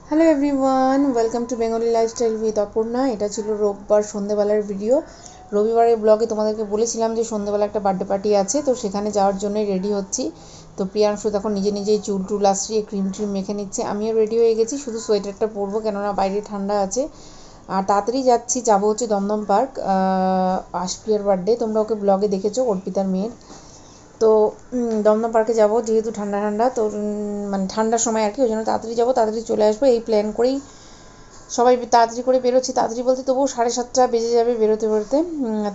Hello everyone, welcome to Bengali lifestyle with Aparna. এটা ছিল রোববার সন্ধ্যেবেলার ভিডিও। রবিবারের ব্লগে তোমাদেরকে বলেছিলাম যে সন্ধ্যেবেলা একটা বার্থডে পার্টি আছে, তো সেখানে যাওয়ার জন্যই রেডি হচ্ছি। তো প্রিয়াংশু তখন নিজেই চুল টুল আশ্রিয়ে ক্রিম ট্রিম মেখে নিচ্ছে। আমিও রেডি হয়ে গেছি, শুধু সোয়েটারটা পরবো কেননা বাইরে ঠান্ডা আছে। আর তাড়াতাড়ি যাবো হচ্ছে দমদম পার্ক, আশপ্রিয়ার বার্থডে। তোমরা ওকে ব্লগে দেখেছো, অর্পিতার মেয়ের। তো দমদম পার্কে যাব, যেহেতু ঠান্ডা তো মানে ঠান্ডার সময় আর কি, ওই জন্য তাড়াতাড়ি যাবো, তাড়াতাড়ি চলে আসবো এই প্ল্যান করেই সবাই তাড়াতাড়ি করে বেরোচ্ছি। তাড়াতাড়ি বলতে তবুও 7:30 বেজে যাবে বেরোতে।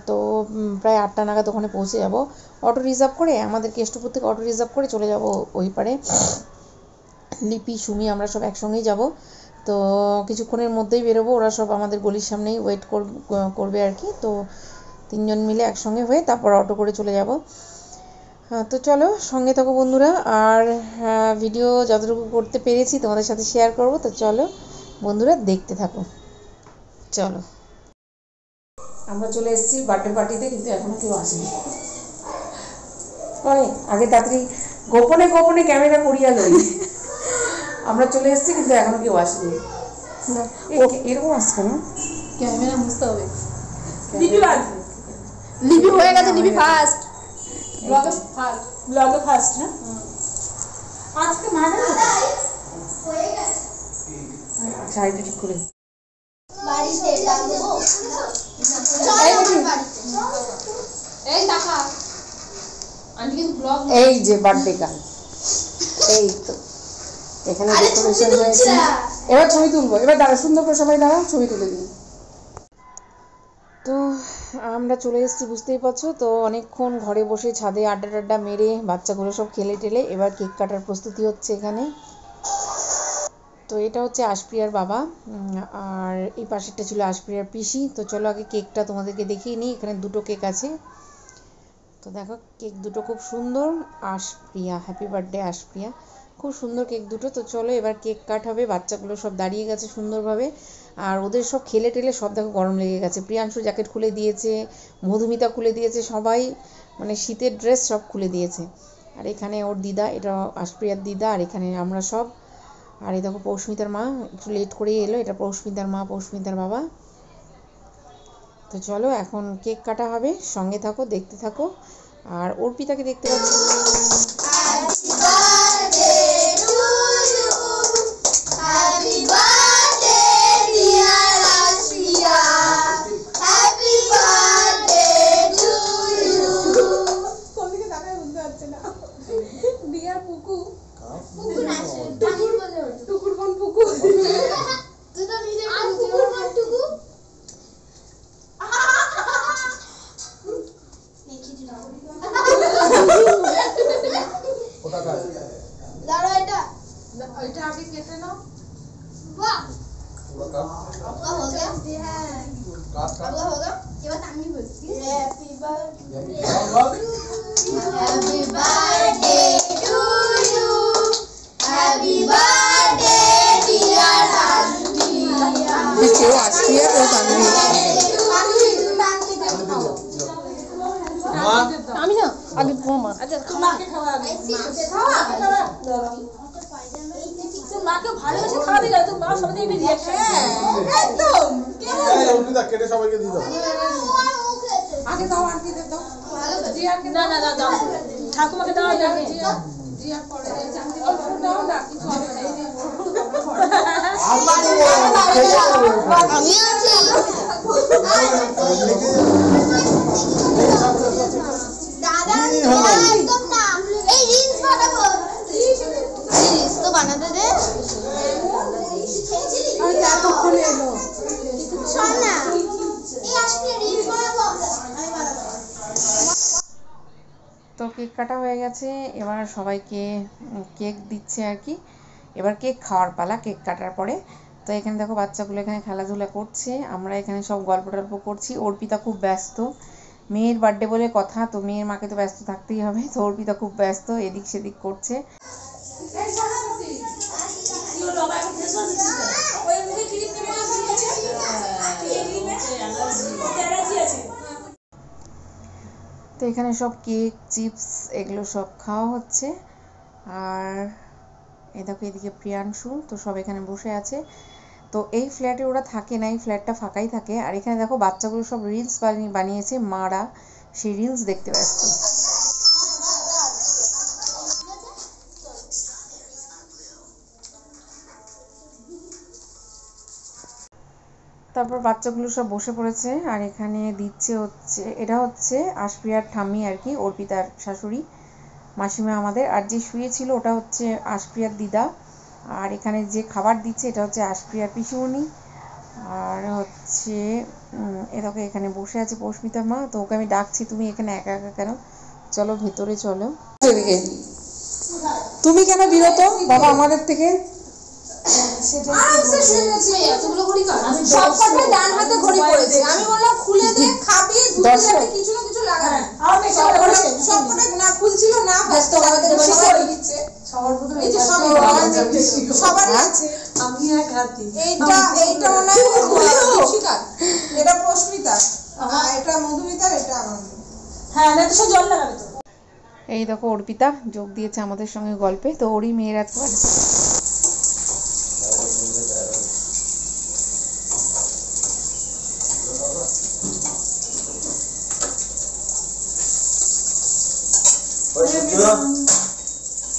তো প্রায় 8টা নাগাদ ওখানে পৌঁছে যাব। অটো রিজার্ভ করে, আমাদের কেষ্টপুর থেকে অটো রিজার্ভ করে চলে যাব ওই পারে। লিপি, সুমি, আমরা সব একসঙ্গেই যাব। তো কিছুক্ষণের মধ্যেই বেরোবো, ওরা সব আমাদের গলির সামনেই ওয়েট করবে আর কি। তো 3জন মিলে একসঙ্গে হয়ে তারপর অটো করে চলে যাব। তো চলো সঙ্গে থাকো বন্ধুরা, আর ভিডিও যতটুকু করতে পেরেছি তোমাদের সাথে শেয়ার করব। তো চলো বন্ধুরা দেখতে থাকো। চলো, আমরা চলে এসেছি বার্থডে পার্টিতে, কিন্তু এখনো কেউ আসেনি। আগে তাড়াতাড়ি গোপনে গোপনে ক্যামেরা করিয়া লই। আমরা চলে এসেছি কিন্তু এখনো কেউ আসেনি। এরকম আসছে না, ক্যামেরা বুঝতে হবে। লিপি হয়ে গেছে, লিপি ফার্স্ট ব্লগে ফার্স্ট না আজকে মানে হয়ে গেছে। শাড়িটা ঠিক করে বাড়িতে ডাক দেবো। এই টাকা আমি কিন্তু ব্লগ, এই যে বার্থডে গার্ল, এই তো এখানে ডেকোরেশন হয়েছে। এবার ছবি তুলবো, এবার দাঁড়া, সুন্দর করে সবাই দাঁড়াও, ছবি তুলে দিই। তো আমরা চলে এসেছি, বুঝতেই পারছো। তো অনেকক্ষণ ঘরে বসে ছাদে আড্ডা মেরে বাচ্চাগুলো সব খেলে টেলে এবার কেক কাটার প্রস্তুতি হচ্ছে এখানে। তো এটা হচ্ছে আশপ্রিয়ার বাবা, আর এই পাশেরটা ছিল আশপ্রিয়ার পিসি। তো চলো আগে কেকটা তোমাদেরকে দেখিয়ে নিই। এখানে 2টো কেক আছে। তো দেখো কেক দুটো খুব সুন্দর। আশপ্রিয়া, হ্যাপি বার্থডে আশপ্রিয়া, খুব সুন্দর কেক দুটো। তো চলো এবার কেক কাট হবে। বাচ্চাগুলো সব দাঁড়িয়ে গেছে সুন্দরভাবে, আর ওদের সব খেলে টেলে সব দেখো গরম লেগে গেছে। প্রিয়াংশু জ্যাকেট খুলে দিয়েছে, মধুমিতা খুলে দিয়েছে, সবাই মানে শীতের ড্রেস সব খুলে দিয়েছে। আর এখানে ওর দিদা, এটা আশপ্রিয়ার দিদা, আর এখানে আমরা সব। আর এই দেখো পৌষ্মিতার মা একটু লেট করেই এলো, এটা পৌষ্মিতার মা, পৌষ্মিতার বাবা। তো চলো এখন কেক কাটা হবে, সঙ্গে থাকো, দেখতে থাকো। আর অর্পিতাকে দেখতে পাচ্ছি। আমি না আগে তোমার আচ্ছা মাকে খাওয়া, মাকে ভালোবেসে খাওয়াবি না, তো মা সবাই দিবি রিঅ্যাকশন। একদম এই উল্টা কেটে সবাইকে দিয়ে দাও। আগে দাও, আন্টি দাও, জিয়াকে না না দাও, ঠাকুমাকে দাও, জিয়া পরে জানতে দাও না, কিছু হবে না। আমি আছি দাদা, একদম না, এই রিলস বানাবো, রিলস তো বানাতে দে। আমি এতক্ষণ এলো শোন না, এই আজকে রিলস বানাবো, আমি বানাবো। তো কেক কাটা হয়ে গেছে, এবার সবাইকে কেক দিচ্ছে আর কি। এবার কেক খাওয়ার পালা কেক কাটার পরে। তো এখানে দেখো বাচ্চাগুলো এখানে খেলাধুলা করছে, আমরা এখানে সব গল্প টল্প করছি। অর্পিতা খুব ব্যস্ত, মেয়ের বার্থডে বলে কথা, তো মেয়ের মাকে তো ব্যস্ত থাকতেই হবে। তো অর্পিতা খুব ব্যস্ত, এদিক সেদিক করছে। তো এখানে সব কেক, চিপস এগুলো সব খাওয়া হচ্ছে। আর এই দেখো এদিকে প্রিয়াংশু, তো সব এখানে বসে আছে। তো এই ফ্ল্যাটে ওরা থাকে না, এই ফ্ল্যাটটা ফাঁকাই থাকে। আর এখানে দেখো বাচ্চাগুলো সব রিলস বানিয়েছে, মারা সেই রিলস দেখতে ব্যস্ত। তারপর বাচ্চাগুলো সব বসে পড়েছে, আর এখানে দিচ্ছে হচ্ছে, এটা হচ্ছে আশপ্রিয়ার ঠাম্মি আর কি, অর্পিতার শাশুড়ি মাসিমা আমাদের। আর যে শুয়েছিল ওটা হচ্ছে আশপ্রিয়ার দিদা। আর এখানে যে খাবার দিচ্ছে এটা হচ্ছে আশপ্রিয়ার পিসিমণি। আর হচ্ছে এরকম এখানে বসে আছে পৌষ্মিতা মা। তো ওকে আমি ডাকছি, তুমি এখানে একা একা কেন, চলো ভেতরে চলো। এদিকে তুমি কেন বিরত বাবা আমাদের থেকে? আমি বললাম খুলে দে, খাবি, কিছু না কিছু লাগাবে। সবকটা না খুলছিল না, ব্যস্ত সবারই আছে। আমি আর খাতি এইটা মনে হয় এটা প্রস্মিতা, এটা মধুমিতার, এটা আমাদের। হ্যাঁ না তো সব জল লাগাবে তো। এই দেখো অর্পিতা যোগ দিয়েছে আমাদের সঙ্গে গল্পে, তো ওরই মেয়ের একবার।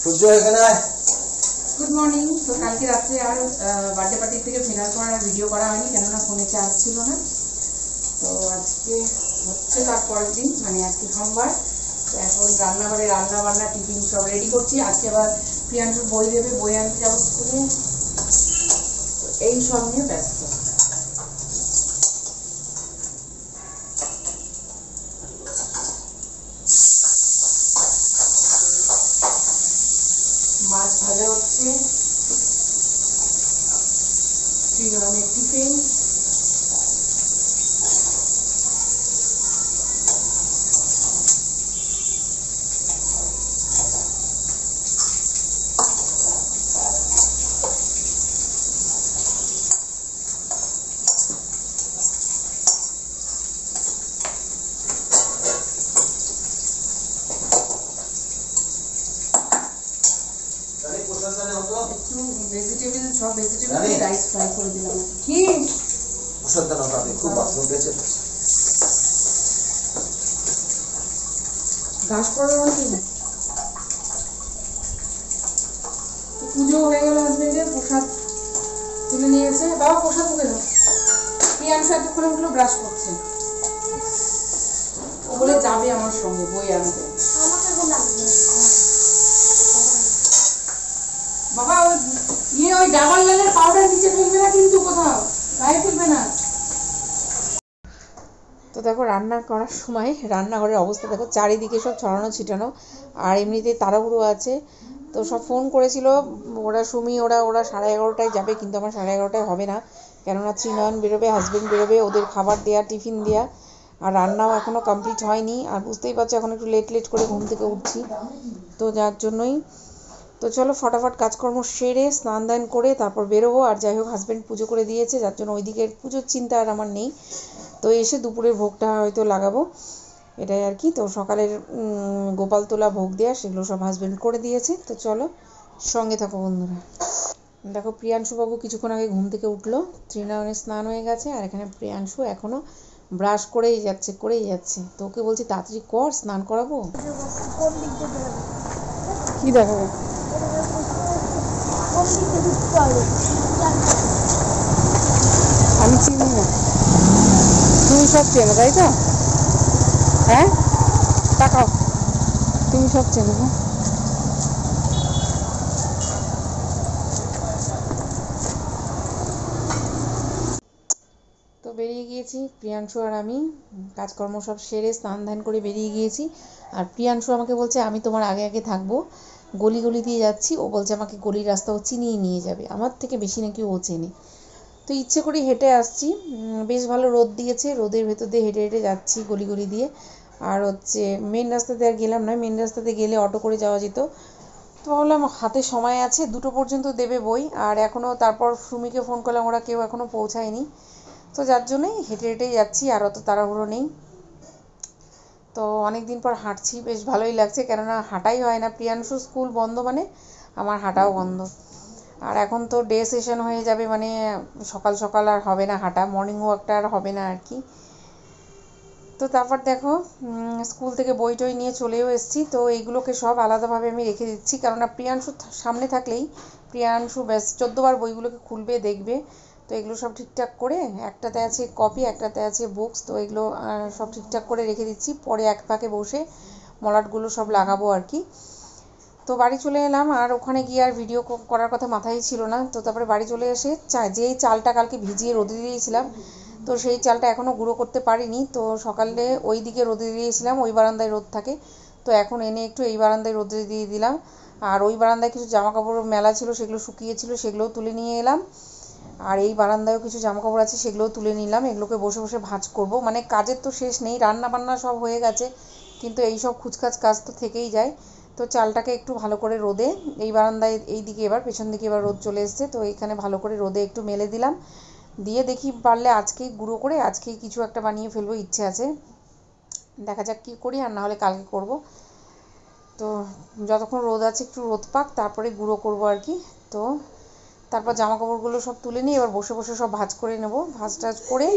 সূর্য এখানে গুড মর্নিং। তো কালকে রাত্রে আর বার্থডে পার্টি থেকে ফেরার পর আর ভিডিও করা হয়নি, কেননা ফোনে চার্জ ছিল না। তো আজকে হচ্ছে তার পরের দিন, মানে আজকে সোমবার। তো এখন রান্নাঘরে রান্না বান্না টিফিন সব রেডি করছি। আজকে আবার প্রিয়াংশুর বই দেবে, বই আনতে যাবো স্কুলে, এই সব নিয়ে ব্যস্ত। মাছ ভাজা হচ্ছে, শ্রীরামের টিফিন, একটু ভেজিটেবল, সব ভেজিটেবল রাইস ফ্রাই করে দিলাম। কি খুব বাথরুম গেছে, ঘাস পড়বে কি পুজো হয়ে গেল, হাজবেন্ডের প্রসাদ তুলে নিয়েছে। বাবা প্রসাদ মুখে দাও। প্রিয়াংশু এতক্ষণে উঠলো ব্রাশ করছে, ও বলে যাবে আমার সঙ্গে বই আনতে। বাবা ওই ডাবল লালের পাউডার নিচে ফেলবে না কিন্তু, কোথাও গায়ে ফেলবে না। তো দেখো রান্না করার সময় রান্নাঘরের অবস্থা দেখো, চারিদিকে সব ছড়ানো ছিটানো, আর এমনিতেই তাড়াহুড়ো আছে। তো সব ফোন করেছিল ওরা, সুমি ওরা 11:30টায় যাবে, কিন্তু আমার 11:30টায় হবে না, কেননা ত্রিনয়ন বেরোবে, হাজবেন্ড বেরোবে, ওদের খাবার দেওয়া, টিফিন দেওয়া, আর রান্নাও এখনও কমপ্লিট হয়নি। আর বুঝতেই পারছো এখন একটু লেট করে ঘুম থেকে উঠছি, তো যার জন্যই। তো চলো ফটাফট কাজকর্ম সেরে স্নান দান করে তারপর বেরোবো। আর যাই হোক হাজব্যান্ড পুজো করে দিয়েছে, যার জন্য ওইদিকে পুজোর চিন্তা আর আমার নেই। তো এসে দুপুরের ভোগটা হয়তো লাগাবো, এটাই আর কি। তো সকালের গোপাল তোলা ভোগ দেওয়া সেগুলো সব হাজব্যান্ড করে দিয়েছে। তো চলো সঙ্গে থাকো বন্ধুরা। দেখো প্রিয়াংশু বাবু কিছুক্ষণ আগে ঘুম থেকে উঠলো, ত্রিনয়নের স্নান হয়ে গেছে, আর এখানে প্রিয়াংশু এখনো ব্রাশ করেই যাচ্ছে। তো ওকে বলছি তাড়াতাড়ি কর, স্নান করাবো। কি দেখাবো? আমি চিনি না, তুমি সব চেনো তাই তো? হ্যাঁ তাকাও, তুমি সব চেনো। তো বেরিয়ে গিয়েছি প্রিয়াংশু আর আমি, কাজকর্ম সব সেরে স্নান ধান করে বেরিয়ে গিয়েছি। আর প্রিয়াংশু আমাকে বলছে আমি তোমার আগে আগে থাকবো, গলি গলি দিয়ে যাচ্ছি। ও বলছে আমাকে গলির রাস্তা ও চিনিয়ে নিয়ে যাবে, আমার থেকে বেশি নাকি ও চেনে। তো ইচ্ছে করে হেঁটে আসছি, বেশ ভালো রোদ দিয়েছে, রোদের ভেতর দিয়ে হেঁটে হেঁটে যাচ্ছি গলি গলি দিয়ে। আর হচ্ছে মেন রাস্তাতে আর গেলাম না, মেন রাস্তাতে গেলে অটো করে যাওয়া যেত। তো ভাবলাম হাতে সময় আছে, 2টো পর্যন্ত দেবে বই, আর এখনও তারপর সুমিকে ফোন করলাম, ওরা কেউ এখনও পৌঁছায়নি। তো যার জন্যই হেঁটে হেঁটেই যাচ্ছি, আর অত তাড়াহুড়ো নেই। তো অনেক দিন পর হাঁটছি, বেশ ভালোই লাগছে, কেননা হাঁটাই হয় না। প্রিয়াংশু স্কুল বন্ধ মানে আমার হাঁটাও বন্ধ। আর এখন তো ডে সেশন হয়ে যাবে, মানে সকাল সকাল আর হবে না হাঁটা, মর্নিং ওয়াকটা আর হবে না আর কি। তো তারপর দেখো স্কুল থেকে বই টই নিয়ে চলেও এসেছি। তো এইগুলোকে সব আলাদাভাবে আমি রেখে দিচ্ছি, কেননা প্রিয়াংশু সামনে থাকলেই প্রিয়াংশু ব্যাস 14 বার বইগুলোকে খুলবে দেখবে। তো এগুলো সব ঠিকঠাক করে, একটাতে আছে কপি একটাতে আছে বুকস, তো এগুলো সব ঠিকঠাক করে রেখে দিচ্ছি। পরে এক ফাঁকে বসে মলাটগুলো সব লাগাবো আর কি। তো বাড়ি চলে এলাম, আর ওখানে গিয়ে আর ভিডিও করার কথা মাথায় ছিল না। তো তারপরে বাড়ি চলে এসে যেই চালটা কালকে ভিজিয়ে রোদে দিয়েছিলাম, তো সেই চালটা এখনও গুঁড়ো করতে পারিনি। তো সকালে ওই দিকে রোদে দিয়েছিলাম, ওই বারান্দায় রোদ থাকে, তো এখন এনে একটু এই বারান্দায় রোদে দিয়ে দিলাম। আর ওই বারান্দায় কিছু জামা কাপড় মেলা ছিল, সেগুলো শুকিয়েছিল, সেগুলোও তুলে নিয়ে এলাম। আর এই বারান্দায়ও কিছু জামা কাপড় আছে, সেগুলোও তুলে নিলাম। এগুলোকে বসে বসে ভাঁজ করব, মানে কাজের তো শেষ নেই, রান্না বান্না সব হয়ে গেছে, কিন্তু এই সব খুচখাচ কাজ তো থেকেই যায়। তো চালটাকে একটু ভালো করে রোদে, এই বারান্দায় এই দিকে এবার পেছন দিকে এবার রোদ চলে এসছে, তো এইখানে ভালো করে রোদে একটু মেলে দিলাম। দিয়ে দেখি পারলে আজকেই গুঁড়ো করে আজকেই কিছু একটা বানিয়ে ফেলবো, ইচ্ছে আছে, দেখা যাক কী করি, আর না হলে কালকে করব। তো যতক্ষণ রোদ আছে একটু রোদ পাক, তারপরে গুঁড়ো করব আর কি। তো তারপর জামা কাপড়গুলো সব তুলে নিয়ে এবার বসে বসে সব ভাঁজ করে নেব, ভাঁজ টাজ করে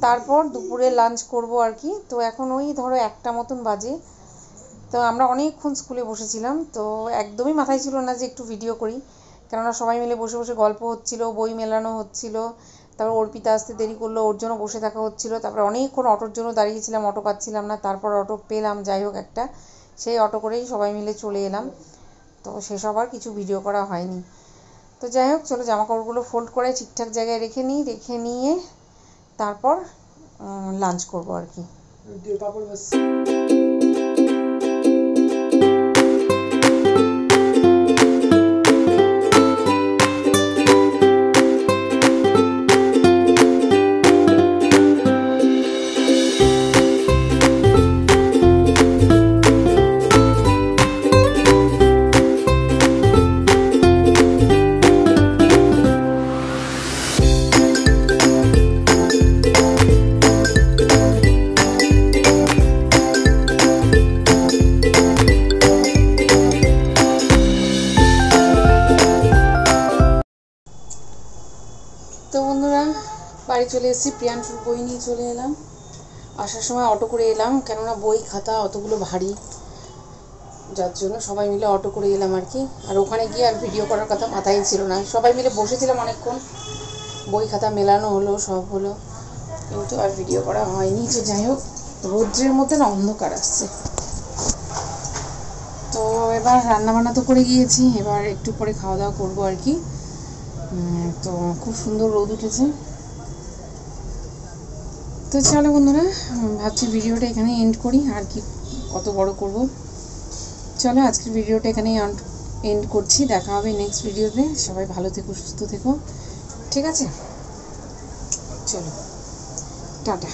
তারপর দুপুরে লাঞ্চ করব আর কি। তো এখন ওই ধরো 1টা মতন বাজে। তো আমরা অনেকক্ষণ স্কুলে বসেছিলাম, তো একদমই মাথায় ছিল না যে একটু ভিডিও করি, কেননা সবাই মিলে বসে বসে গল্প হচ্ছিল, বই মেলানো হচ্ছিল। তারপর অর্পিতা আসতে দেরি করলো, ওর জন্য বসে থাকা হচ্ছিল। তারপর অনেকক্ষণ অটোর জন্য দাঁড়িয়েছিলাম, অটো পাচ্ছিলাম না, তারপর অটো পেলাম, যাই হোক একটা, সেই অটো করেই সবাই মিলে চলে এলাম। তো সেসব আর কিছু ভিডিও করা হয়নি। তো যাই হোক, চলো জামা কাপড়গুলো ফোল্ড করে ঠিকঠাক জায়গায় রেখে নিই, রেখে নিয়ে তারপর লাঞ্চ করবো আর কি। তো বন্ধুরা, বাড়ি চলে এসেছি, প্রিয়াংশুর বই নিয়ে চলে এলাম। আসার সময় অটো করে এলাম, কেননা বই খাতা অতগুলো ভারী, যার জন্য সবাই মিলে অটো করে এলাম আর কি। আর ওখানে গিয়ে আর ভিডিও করার কথা মাথায় ছিল না, সবাই মিলে বসেছিলাম অনেকক্ষণ, বই খাতা মেলানো হলো, সব হলো, কিন্তু আর ভিডিও করা হয়নি। তো যাই হোক, রৌদ্রের মধ্যে না অন্ধকার আসছে। তো এবার রান্নাবান্না তো করে গিয়েছি, এবার একটু পরে খাওয়া দাওয়া করবো আর কি। তো খুব সুন্দর রোদ উঠেছে। তো চলো বন্ধুরা, ভাবছি ভিডিওটা এখানে এন্ড করি, আর কি কত বড় করব। চলো আজকের ভিডিওটা এখানেই এন্ড করছি, দেখা হবে নেক্সট ভিডিওতে। সবাই ভালো থেকো, সুস্থ থেকো, ঠিক আছে? চলো টাটা।